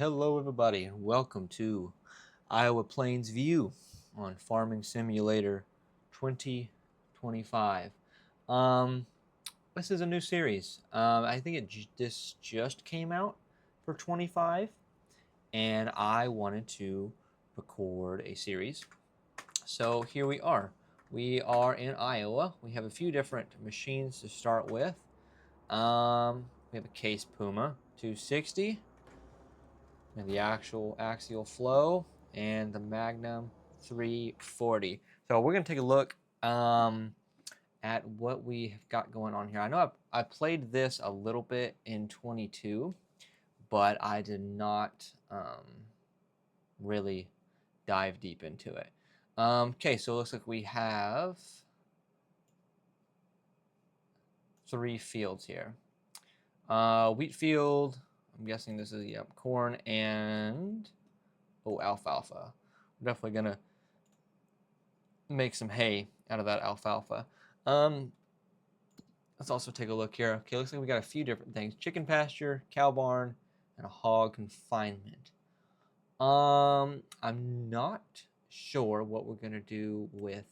Hello everybody and welcome to Iowa Plains View on Farming Simulator 2025. Um, this is a new series. I think this just came out for 25 and I wanted to record a series. So here we are. We are in Iowa. We have a few different machines to start with. We have a Case Puma 260. And the actual axial flow and the Magnum 340. So we're going to take a look at what we have got going on here. I know I played this a little bit in 22, but I did not really dive deep into it. Okay, so it looks like we have 3 fields here. Wheat field, I'm guessing this is corn and alfalfa. We're definitely gonna make some hay out of that alfalfa. Let's also take a look here. Okay, looks like we got a few different things: chicken pasture, cow barn, and a hog confinement. I'm not sure what we're gonna do with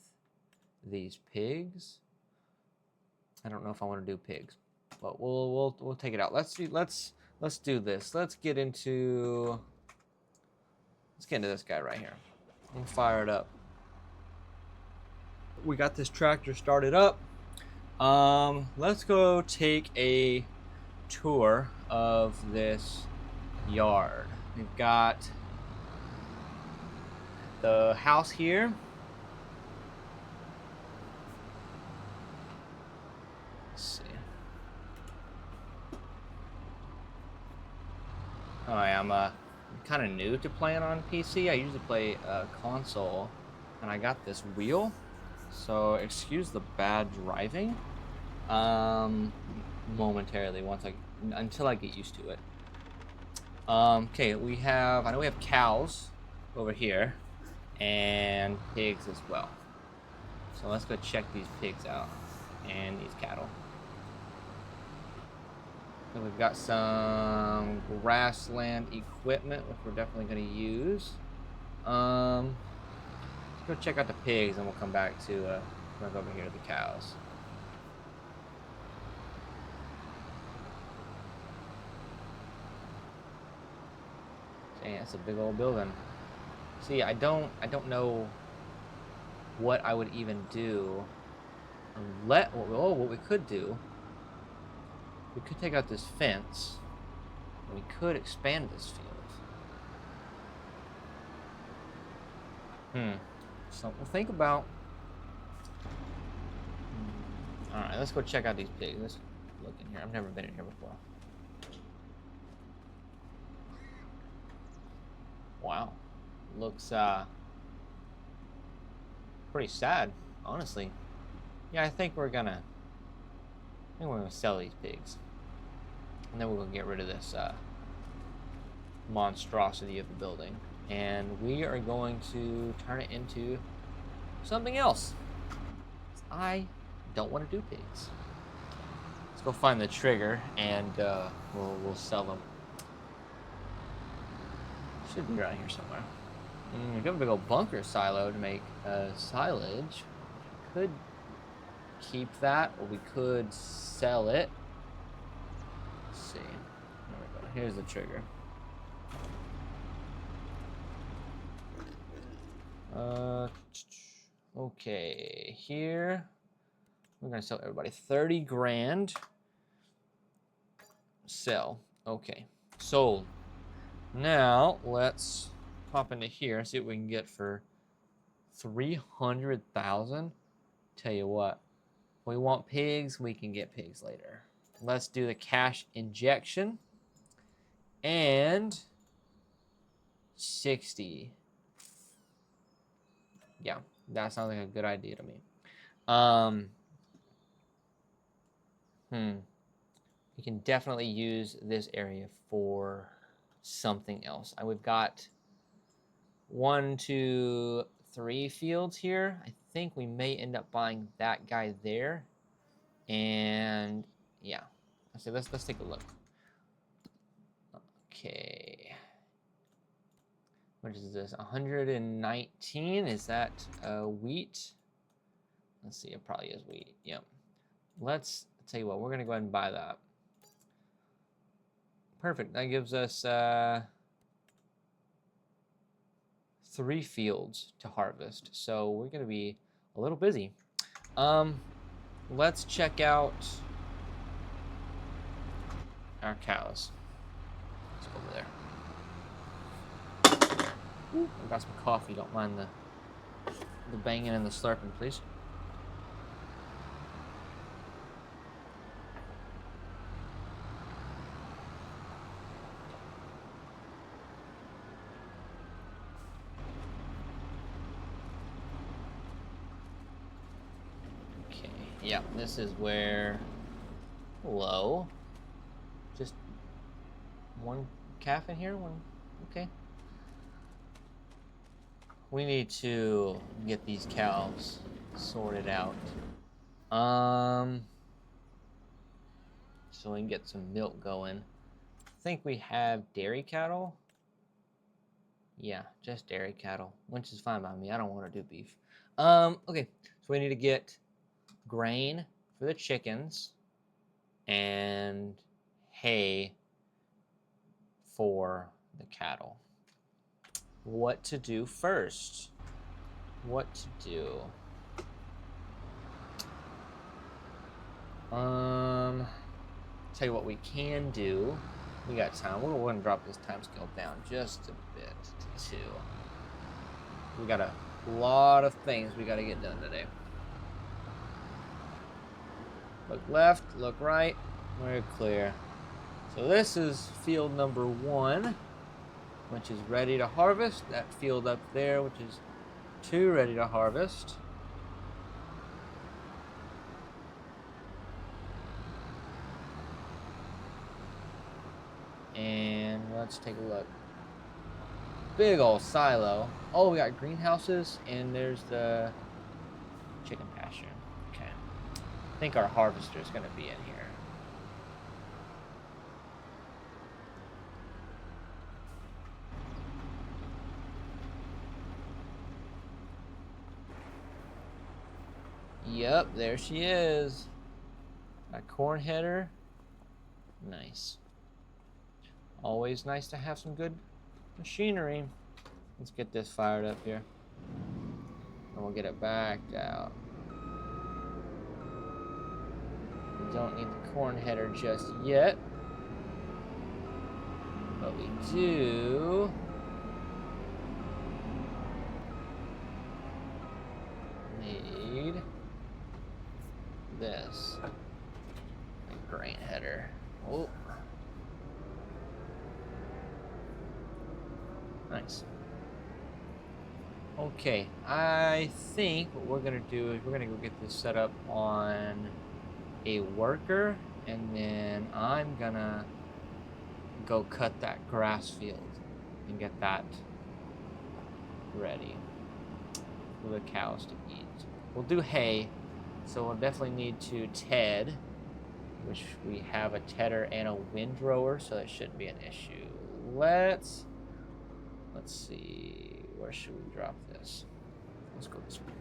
these pigs. I don't know if I want to do pigs, but we'll take it out. Let's do this. Let's get into this guy right here. We'll fire it up. We got this tractor started up. Let's go take a tour of this yard. We've got the house here. Let's see. Oh, I'm kind of new to playing on PC. I usually play console, and I got this wheel. So excuse the bad driving. Momentarily until I get used to it. Okay, I know we have cows over here and pigs as well. So let's go check these pigs out and these cattle. So we've got some grassland equipment, which we're definitely going to use. Let's go check out the pigs, and we'll come back to go over here to the cows. Dang, that's a big old building. See, I don't know what I would even do. What we could do, we could take out this fence, and we could expand this field. Something to think about. All right, let's go check out these pigs. Let's look in here. I've never been in here before. Wow, looks pretty sad, honestly. Yeah, I think we're gonna sell these pigs, and then we're gonna get rid of this monstrosity of the building, and we are going to turn it into something else. I don't want to do pigs. Let's go find the trigger, and we'll sell them. Should be around here somewhere. We got a big old bunker silo to make silage. Could keep that, or we could sell it. Let's see. There we go. Here's the trigger. Okay, here we're gonna sell everybody 30 grand. Sell. Okay, sold. Now let's pop into here and see what we can get for 300,000. Tell you what, if we want pigs, we can get pigs later. Let's do the cash injection and 60. Yeah, that sounds like a good idea to me. We can definitely use this area for something else. We've got 1, 2, 3 fields here. I think we may end up buying that guy there. And yeah, let's take a look. Okay, What is this? 119? Is that wheat? Let's see. It probably is wheat. Yep. Let's tell you what. We're gonna go ahead and buy that. Perfect. That gives us 3 fields to harvest. So we're gonna be a little busy. Let's check out our cows. Let's go over there. Ooh, I got some coffee. Don't mind the banging and the slurping, please. Okay, yeah, this is where. Hello. Just one calf in here? One. Okay. We need to get these cows sorted out. So we can get some milk going. I think we have dairy cattle. Yeah, just dairy cattle, which is fine by me. I don't want to do beef. Okay, so we need to get grain for the chickens and hay for the cattle. What to do first? What to do? Tell you what we can do. We got time. We're going to drop this time scale down just a bit to 2. We got a lot of things we got to get done today. Look left, look right. We're clear. So this is field number 1, which is ready to harvest. That field up there, which is 2, ready to harvest. And let's take a look. Big old silo. Oh, we got greenhouses, and there's the chicken pasture. Okay. I think our harvester is going to be in here. Yep, there she is. A corn header. Nice. Always nice to have some good machinery. Let's get this fired up here. And we'll get it backed out. We don't need the corn header just yet. But we do need this. A grain header. Oh. Nice. Okay, I think what we're gonna do is we're gonna go get this set up on a worker, and then I'm gonna go cut that grass field and get that ready for the cows to eat. We'll do hay, so we'll definitely need to ted, which we have a tedder and a windrower, so that shouldn't be an issue. Let's see, where should we drop this? Let's go this way.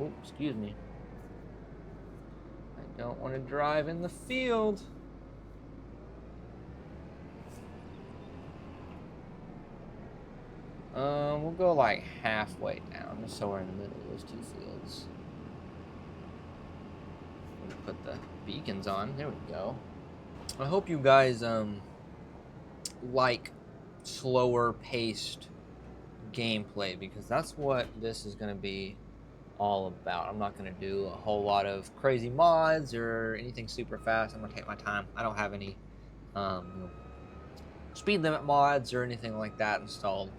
Oh, excuse me. I don't want to drive in the field. We'll go like halfway down, just so we're in the middle of those 2 fields. We'll put the beacons on. There we go. I hope you guys like slower paced gameplay, because that's what this is going to be all about. I'm not going to do a whole lot of crazy mods or anything super fast. I'm going to take my time. I don't have any speed limit mods or anything like that installed.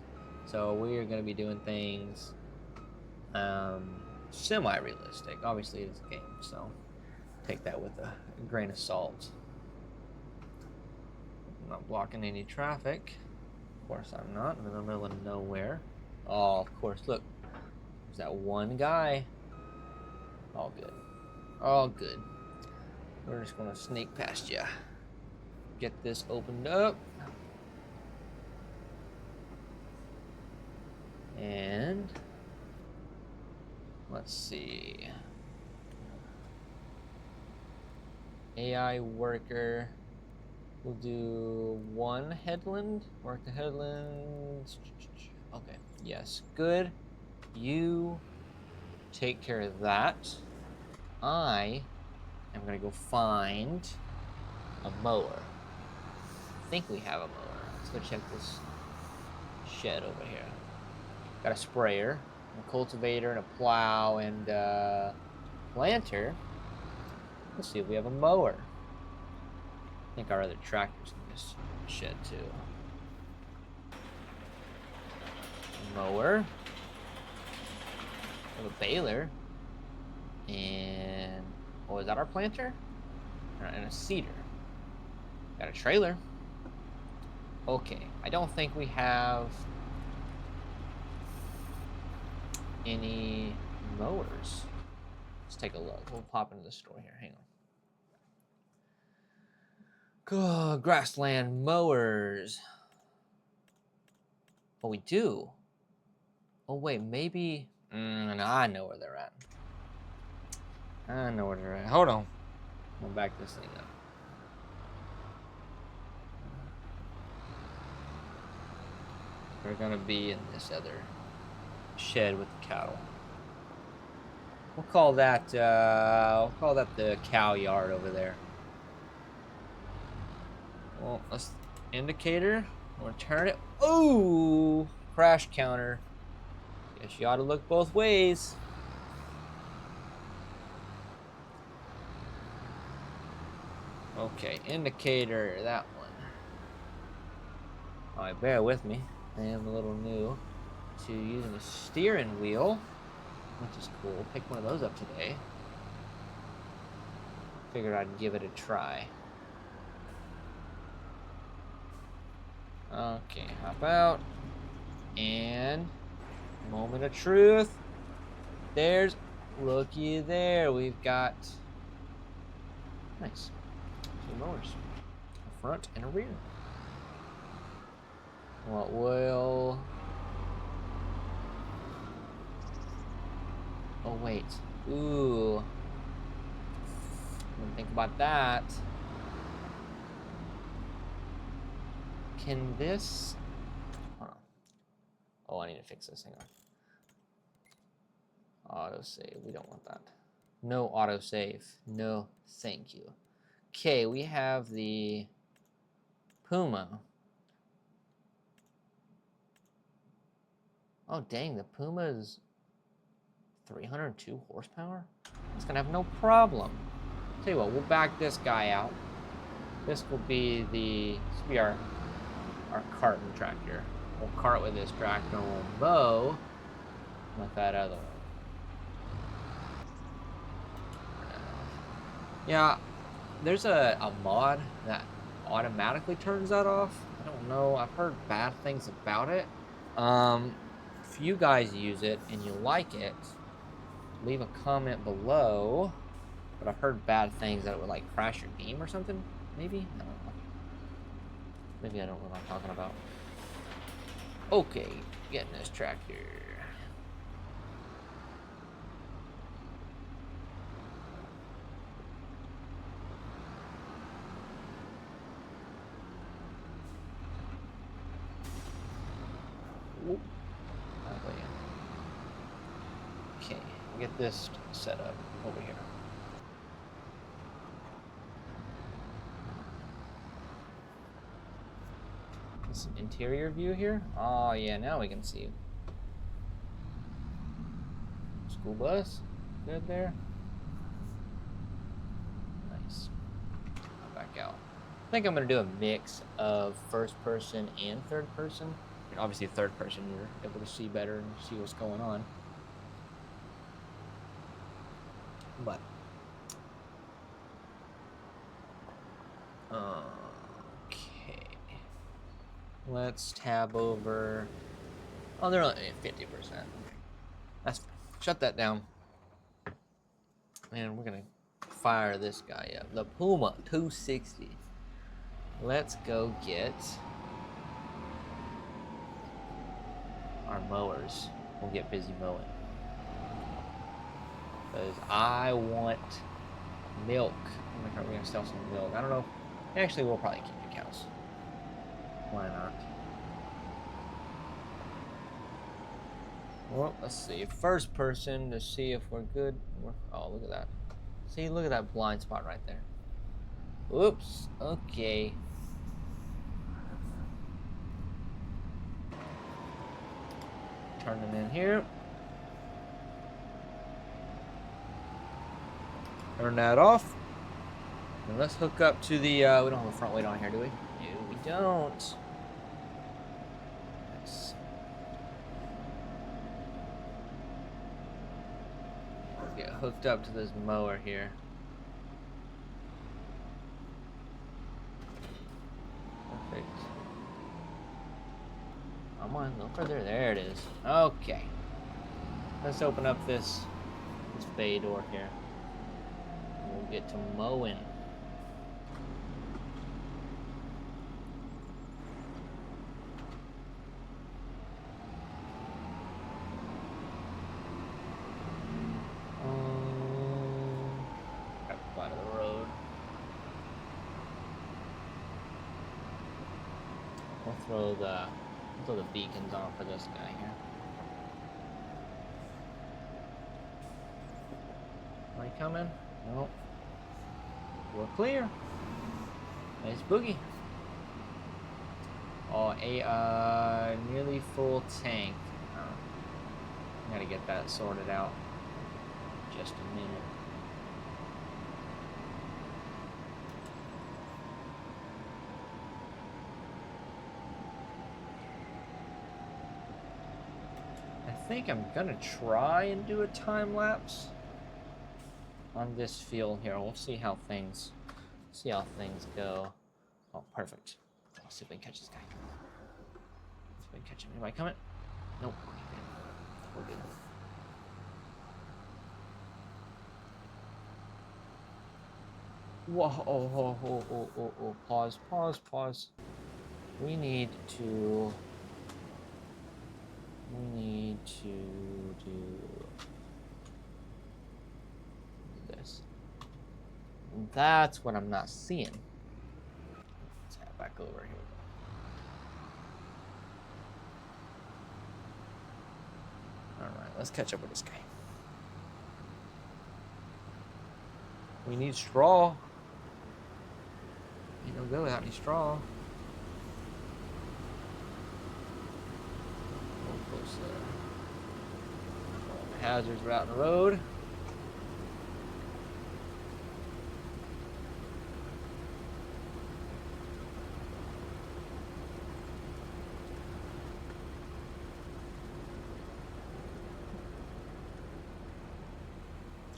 So we are going to be doing things semi-realistic. Obviously, it's a game, so take that with a grain of salt. I'm not blocking any traffic. Of course I'm not. I'm in the middle of nowhere. Oh, of course, look. There's that one guy. All good. All good. We're just going to sneak past you. Get this opened up. Let's see. AI worker. We'll do one headland. Work the headlands. Okay. Yes. Good. You take care of that. I am gonna go find a mower. I think we have a mower. Let's go check this shed over here. Got a sprayer, a cultivator, and a plow, and a planter. Let's see if we have a mower. I think our other tractor's in this shed too. Mower. We have a baler. And oh, is that our planter? And a seeder. Got a trailer. Okay, I don't think we have any mowers. Let's take a look. We'll pop into the store here. Hang on. Grassland mowers. Oh, we do. Oh, wait, maybe. No, I know where they're at. I know where they're at. Hold on. I'll back this thing up. They're gonna be in this other shed with the cattle. We'll call that the cow yard over there. Well, let's indicator. We'll turn it. Ooh, crash counter. Guess you ought to look both ways. Okay, indicator, that one. All right, bear with me. I am a little new to using a steering wheel, which is cool. Picked one of those up today. Figured I'd give it a try. Okay, hop out. And moment of truth. There's, looky there. We've got nice two mowers, a front and a rear. What will? Oh wait. Ooh. Didn't think about that. Can this? Hold on. Oh, I need to fix this. Hang on. Autosave. We don't want that. No autosave. No, thank you. Okay, we have the Puma. Oh, dang, the Puma is 302 horsepower? It's gonna have no problem. Tell you what, we'll back this guy out. This will be our carting tractor. We'll cart with this tractor and we'll mow with that other one. Yeah, there's a mod that automatically turns that off. I don't know, I've heard bad things about it. If you guys use it and you like it, leave a comment below. But I've heard bad things that it would like crash your game or something. Maybe? I don't know. Maybe I don't know what I'm talking about. Okay, getting this tractor. Whoop. Okay, get this set up over here. This interior view here. Oh yeah, now we can see. School bus, good there. Nice. Back out. I think I'm gonna do a mix of first person and third person. And obviously, third person, you're able to see better and see what's going on. But okay, let's tab over. Oh, they're only 50%. Let's shut that down, and we're gonna fire this guy up. The Puma 260. Let's go get our mowers. We'll get busy mowing. because I want milk. We're gonna sell some milk. I don't know. Actually, we'll probably keep the cows. Why not? Well, let's see. First person to see if we're good. Oh, look at that. See, look at that blind spot right there. Oops. Okay. Turn them in here. Turn that off. And let's hook up to the, we don't have a front weight on here, do we? No, we don't. Nice. Let's get hooked up to this mower here. Perfect. Come on, no further. There it is. Okay. Let's open up this bay door here. We'll get to mowing. Out of the road. We'll throw the beacons on for this guy here. Are you coming? Nope. We're clear. Nice boogie. Oh, a nearly full tank. Gotta get that sorted out. Just a minute. I think I'm gonna try and do a time lapse on this field here. We'll see how things go. Oh, perfect. Let's see if we can catch this guy. See if we can catch him. Anybody coming? Nope. We're good. Whoa! Oh! Pause. We need to do this. That's what I'm not seeing. Let's head back over here. Alright, let's catch up with this guy. We need straw. Ain't no good without any straw. Hazards are out in the road.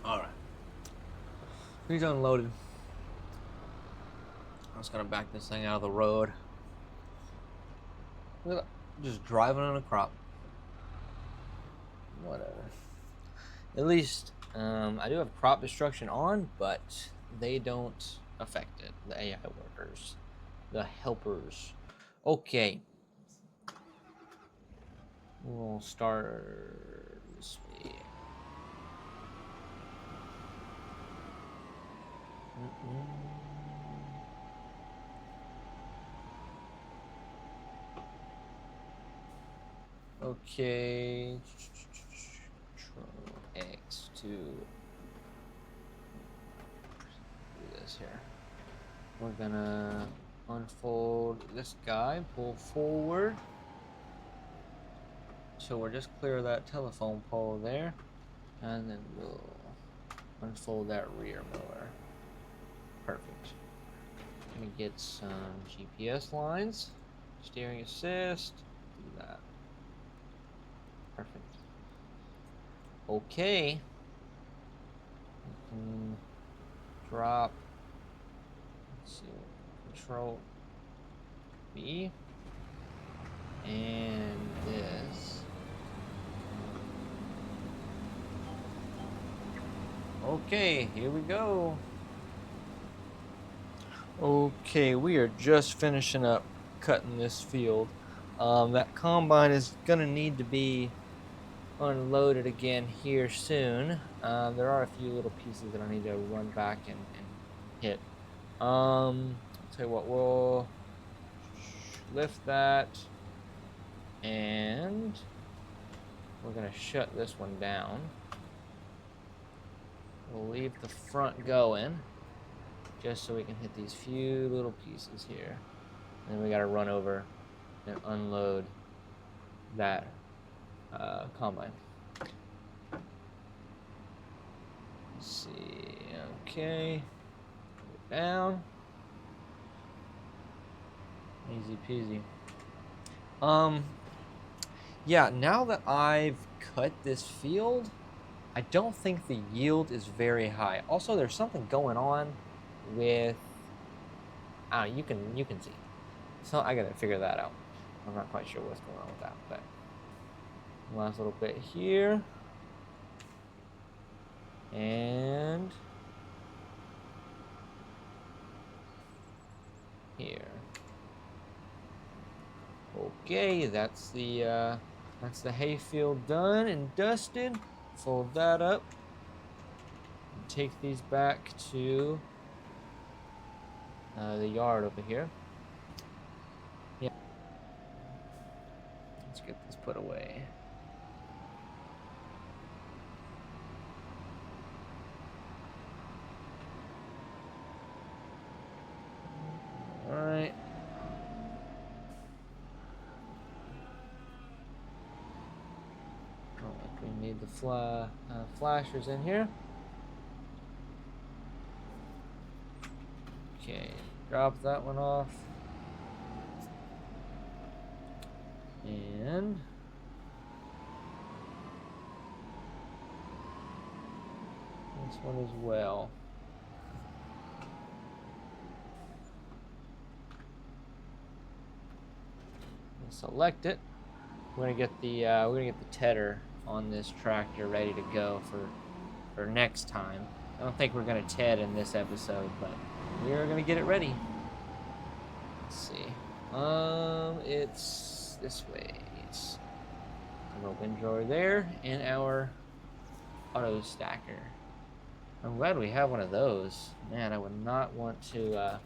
All right. He's unloaded. I'm just gonna back this thing out of the road. Look at that. Just driving on a crop. Whatever. At least I do have crop destruction on, but they don't affect it. The AI workers, the helpers. Okay. We'll start this way. Okay. Control X to do this here. We're gonna unfold this guy, pull forward. So we're just clear of that telephone pole there, and then we'll unfold that rear mower. Perfect. Gonna get some GPS lines, steering assist, do that. Perfect. Okay. Drop. Let's see. Control B. And this. Okay, here we go. Okay, we are just finishing up cutting this field. That combine is gonna need to be unload it again here soon. There are a few little pieces that I need to run back and hit. I'll tell you what, we'll lift that, and we're gonna shut this one down. We'll leave the front going, just so we can hit these few little pieces here. And then we gotta run over and unload that combine. Let's see, okay, down, easy peasy. Yeah, now that I've cut this field, I don't think the yield is very high. Also, there's something going on with, you can see. So I gotta figure that out. I'm not quite sure what's going on with that, but last little bit here. And here. Okay, that's the hayfield done and dusted. Fold that up. And take these back to the yard over here. Yeah. Let's get this put away. All right. We need the flashers in here. Okay, drop that one off. And this one as well. Select it. We're gonna get the tedder on this tractor ready to go for next time. I don't think we're gonna ted in this episode, but we're gonna get it ready. Let's see. It's this way. It's a wind drawer there, and our auto stacker. I'm glad we have one of those. Man, I would not want to.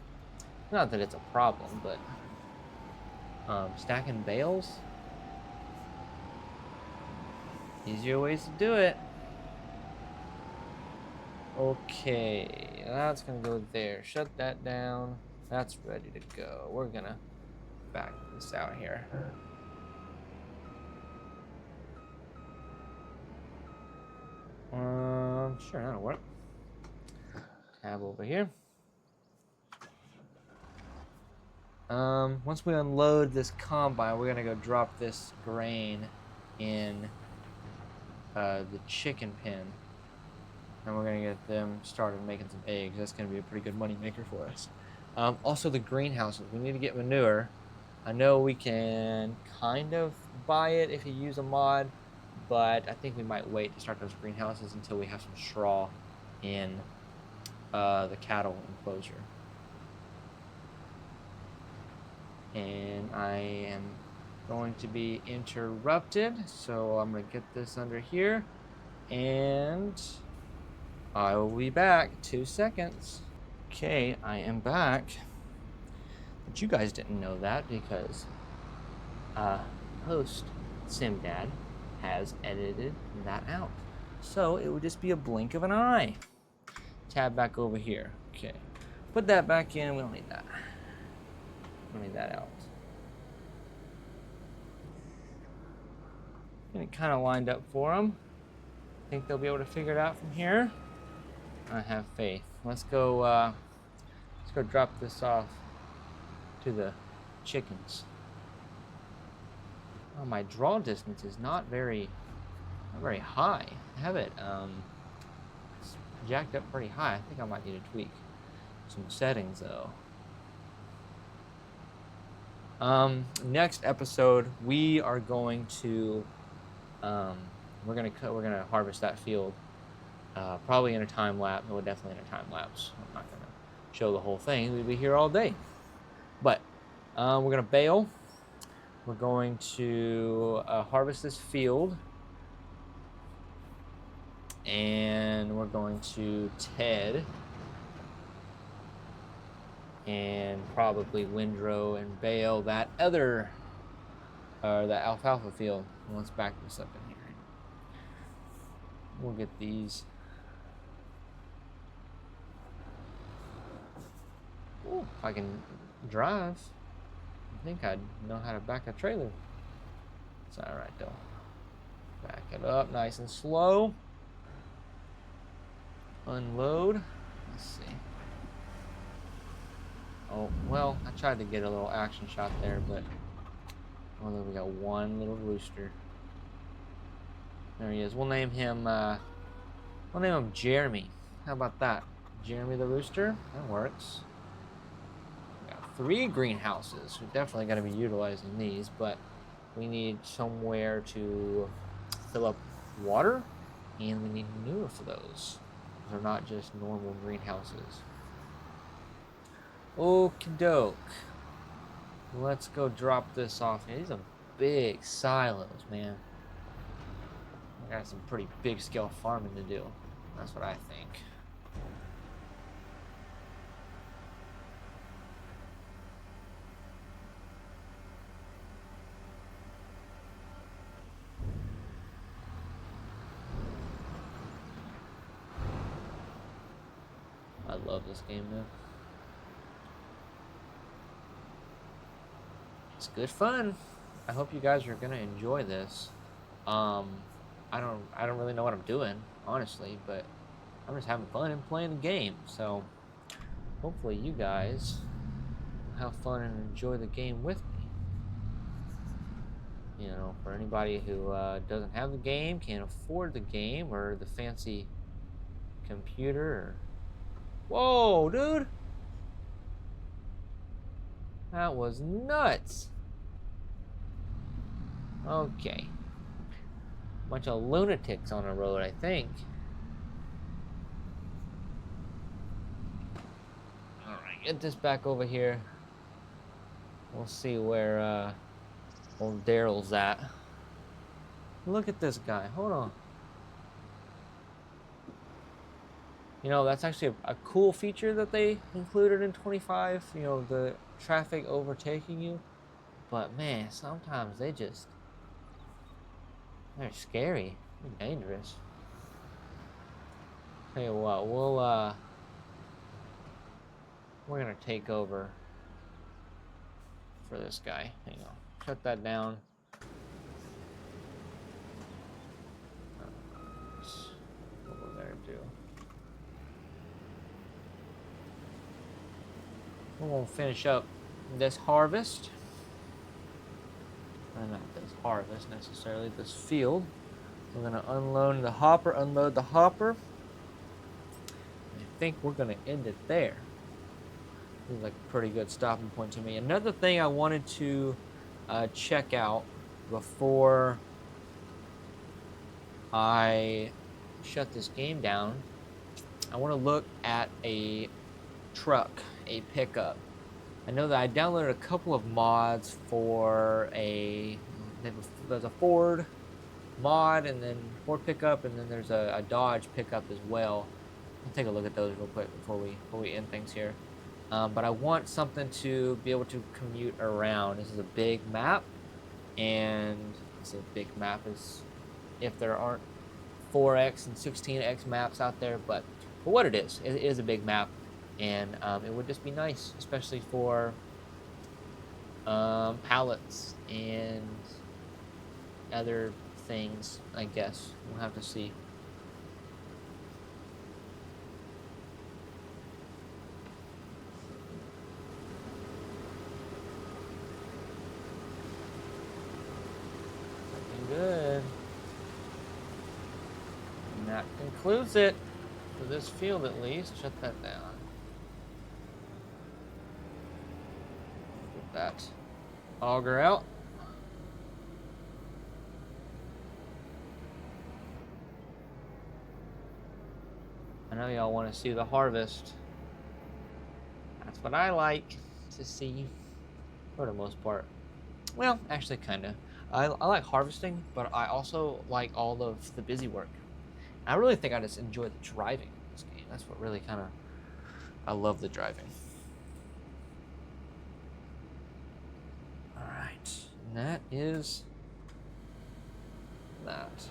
Not that it's a problem, but stacking bales. Easier ways to do it. Okay, that's gonna go there. Shut that down. That's ready to go. We're gonna back this out here. Sure, that'll work. Tab over here. Once we unload this combine, we're gonna go drop this grain in the chicken pen, and we're gonna get them started making some eggs. That's gonna be a pretty good money maker for us. Also, the greenhouses. We need to get manure. I know we can kind of buy it if you use a mod, but I think we might wait to start those greenhouses until we have some straw in the cattle enclosure. And I am going to be interrupted, so I'm going to get this under here, and I will be back. 2 seconds. Okay, I am back, but you guys didn't know that because host SimDad has edited that out, so it would just be a blink of an eye. Tab back over here. Okay, put that back in. We don't need that. Need that out. And it kind of lined up for them. Think they'll be able to figure it out from here. I have faith. Let's go drop this off to the chickens. Oh, my draw distance is not very high. I have it it's jacked up pretty high. I think I might need to tweak some settings though. Next episode, we are going to, we're gonna harvest that field, probably in a time lapse. Well, definitely in a time lapse. I'm not gonna show the whole thing. We'll be here all day, but we're gonna bale. We're going to harvest this field, And we're going to Ted and probably windrow and bale that other, that alfalfa field. Let's back this up in here. We'll get these. Ooh, if I can drive, I think I'd know how to back a trailer. It's all right though. Back it up nice and slow. Unload. Let's see. Oh, well, I tried to get a little action shot there, but well, we got one little rooster. There he is. We'll name him Jeremy. How about that? Jeremy the rooster? That works. We got 3 greenhouses. We're definitely going to be utilizing these, but we need somewhere to fill up water, and we need manure for those. They're not just normal greenhouses. Okie doke. Let's go drop this off. These are big silos, man. I got some pretty big scale farming to do. That's what I think. I love this game, man. It's good fun. I hope you guys are gonna enjoy this. I don't really know what I'm doing, honestly, but I'm just having fun and playing the game. So hopefully you guys will have fun and enjoy the game with me. You know, for anybody who doesn't have the game, can't afford the game, or the fancy computer. Or... Whoa, dude! That was nuts. Okay. Bunch of lunatics on the road, I think. Alright, get this back over here. We'll see where old Daryl's at. Look at this guy. Hold on. You know, that's actually a cool feature that they included in 25. You know, the traffic overtaking you. But man, sometimes they're scary. They're dangerous. Tell you what, we're gonna take over for this guy. Hang on. Shut that down. What we're gonna do. We're gonna finish up this harvest. Not this harvest necessarily, this field. We're gonna unload the hopper. I think we're gonna end it there. This is like a pretty good stopping point to me. Another thing I wanted to check out before I shut this game down, I want to look at a truck, a pickup. I know that I downloaded a couple of mods for there's a Ford mod, and then Ford pickup, and then there's a Dodge pickup as well. I'll take a look at those real quick before we end things here. But I want something to be able to commute around. This is a big map, and it's a big map is if there aren't 4x and 16x maps out there, but for what it is a big map, and it would just be nice, especially for pallets and other things, I guess. We'll have to see. Good. And that concludes it for this field, at least. Shut that down. Get that auger out. I know y'all want to see the harvest. That's what I like to see, for the most part. Well, actually, kind of. I like harvesting, but I also like all of the busy work. I really think I just enjoy the driving in this game. That's what really kind of, I love the driving. All right, and that is that.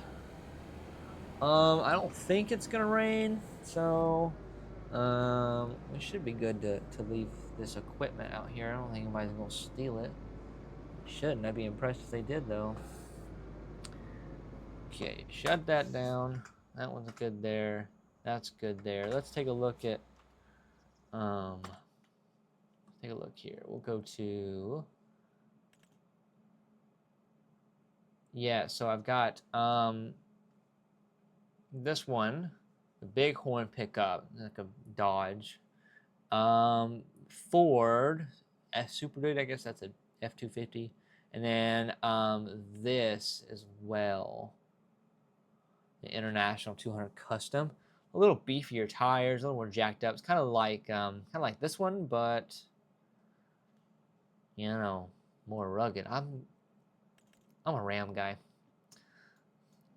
I don't think it's gonna rain, so we should be good to leave this equipment out here. I don't think anybody's gonna steal it. Shouldn't. I'd be impressed if they did, though. Okay, shut that down. That one's good there. That's good there. Let's take a look at take a look here. We'll go to, yeah, so I've got this one, the Bighorn pickup, like a Dodge. Ford Super Duty, I guess that's a F-250. And then this as well, the International 200 Custom. A little beefier tires, a little more jacked up. It's kind of like this one, but you know, more rugged. I'm a Ram guy.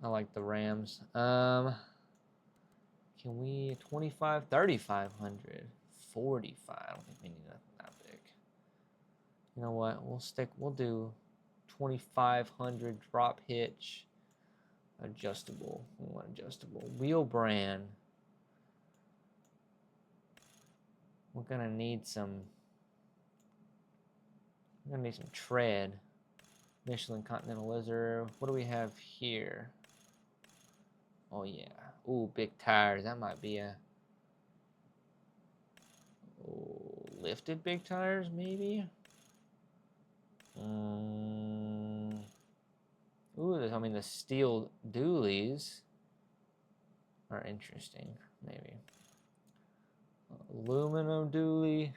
I like the Rams. Can we 25, 3,500, 45? I don't think we need nothing that big. You know what? We'll do 2,500 drop hitch, adjustable. We want adjustable. Wheel brand. We're gonna need some tread. Michelin Continental Lizard. What do we have here? Oh yeah. Ooh, big tires. That might be a lifted big tires, maybe. Ooh, I mean the steel dualies are interesting. Maybe aluminum dually.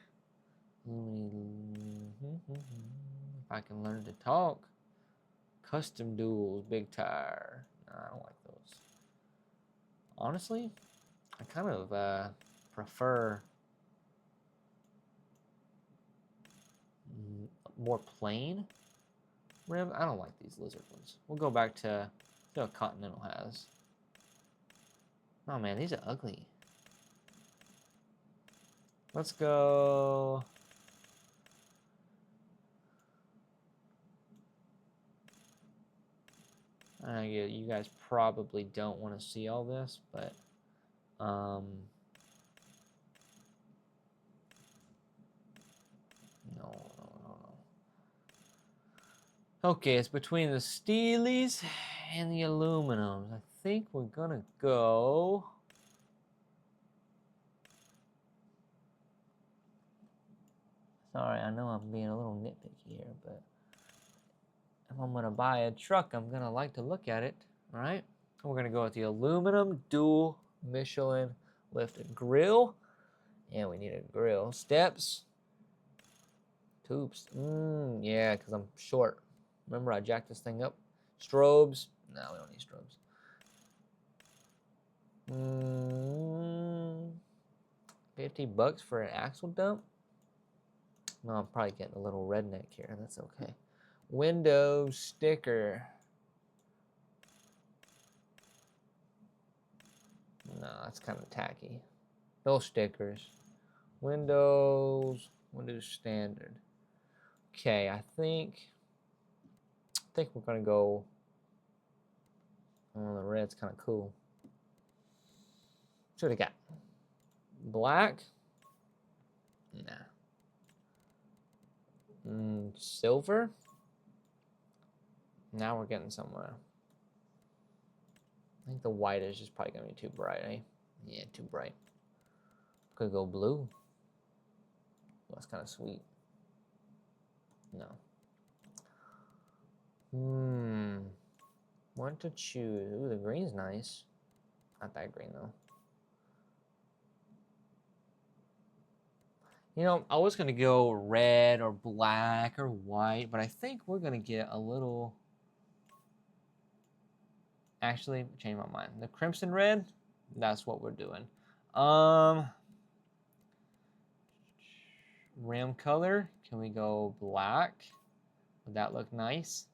If I can learn to talk. Custom duals, big tire. Nah, I don't like those. Honestly, I kind of prefer more plain rim. I don't like these lizard ones. We'll go back to what Continental has. Oh man, these are ugly. Let's go. You guys probably don't want to see all this, but no. Okay, it's between the steelies and the aluminums. I think we're gonna go. Sorry, I know I'm being a little nitpicky here, but if I'm gonna buy a truck, I'm gonna like to look at it. All right, we're gonna go with the aluminum dual Michelin lifted grill. Yeah, we need a grill. Steps. Tubes. Yeah, because I'm short. Remember, I jacked this thing up. Strobes. No, we don't need strobes. $50 for an axle dump? No, I'm probably getting a little redneck here. That's okay. Window sticker. No, that's kind of tacky. No stickers. Windows standard. Okay, I think we're gonna go. Oh, the red's kind of cool. What do we got? Black? Nah. Silver? Now we're getting somewhere. I think the white is just probably gonna be too bright, eh? Yeah, too bright. Could go blue. That's kind of sweet. No. What to choose? Ooh, the green's nice. Not that green though. You know, I was gonna go red or black or white, but I think we're gonna get a little. Actually, change my mind. The crimson red, that's what we're doing. Rim color, can we go black? Would that look nice?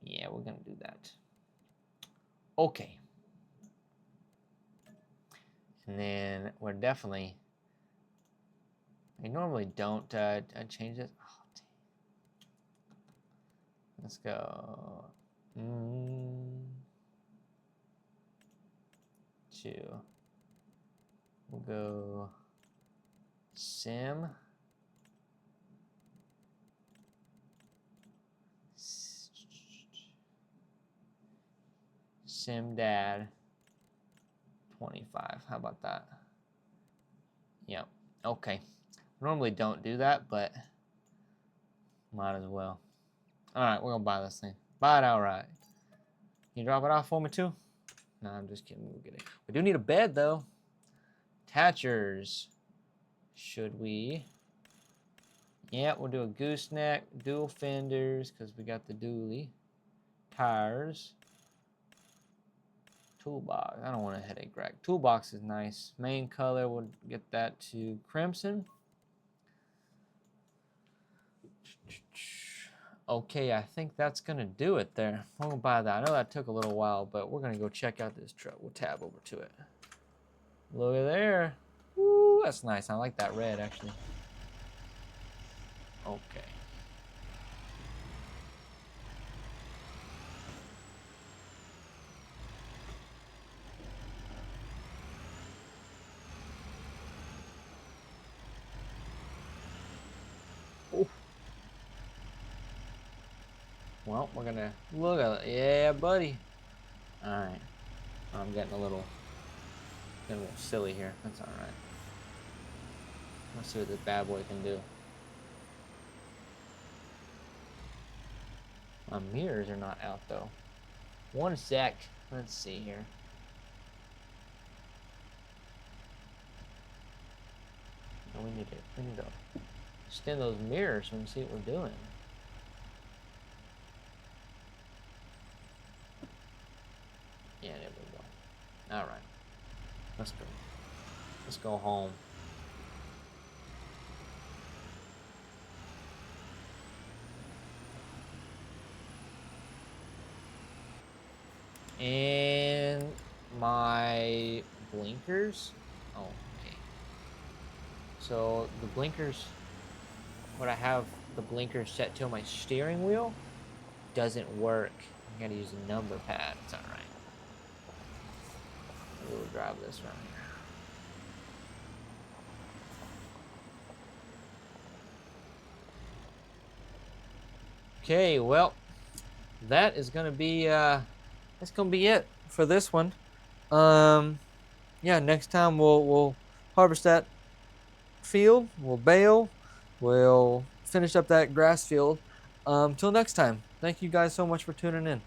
Yeah, we're gonna do that. Okay. And then we're definitely, I normally don't change this. Oh, let's go. 2. We'll go sim. Sim dad 25. How about that? Yep. Okay. Normally don't do that, but might as well. All right, we're gonna buy this thing. Buy it outright. Can you drop it off for me too? No, I'm just kidding. We'll get it. We do need a bed though. Attachers. Should we? Yeah, we'll do a gooseneck, dual fenders, because we got the dually. Tires. Toolbox. I don't want a headache rack. Toolbox is nice. Main color, we'll get that to crimson. Okay, I think that's gonna do it there. I'm gonna buy that. I know that took a little while, but we're gonna go check out this truck. We'll tab over to it. Look at there. Woo, that's nice. I like that red actually. Okay. Oh. Well, we're gonna look at it. Yeah, buddy. All right. I'm getting a little silly here. That's all right. Let's see what this bad boy can do. My mirrors are not out though. One sec. Let's see here. No, we need to extend those mirrors so we can see what we're doing. Yeah, there we go. All right. Let's go. Let's go home. And my blinkers. Oh, okay. So the blinkers, what I have the blinkers set to my steering wheel doesn't work. I gotta use a number pad. It's all right. We'll drive this around here. Okay, well, that is gonna be that's gonna be it for this one. Yeah, next time we'll harvest that field, we'll bale, we'll finish up that grass field. Till next time, thank you guys so much for tuning in.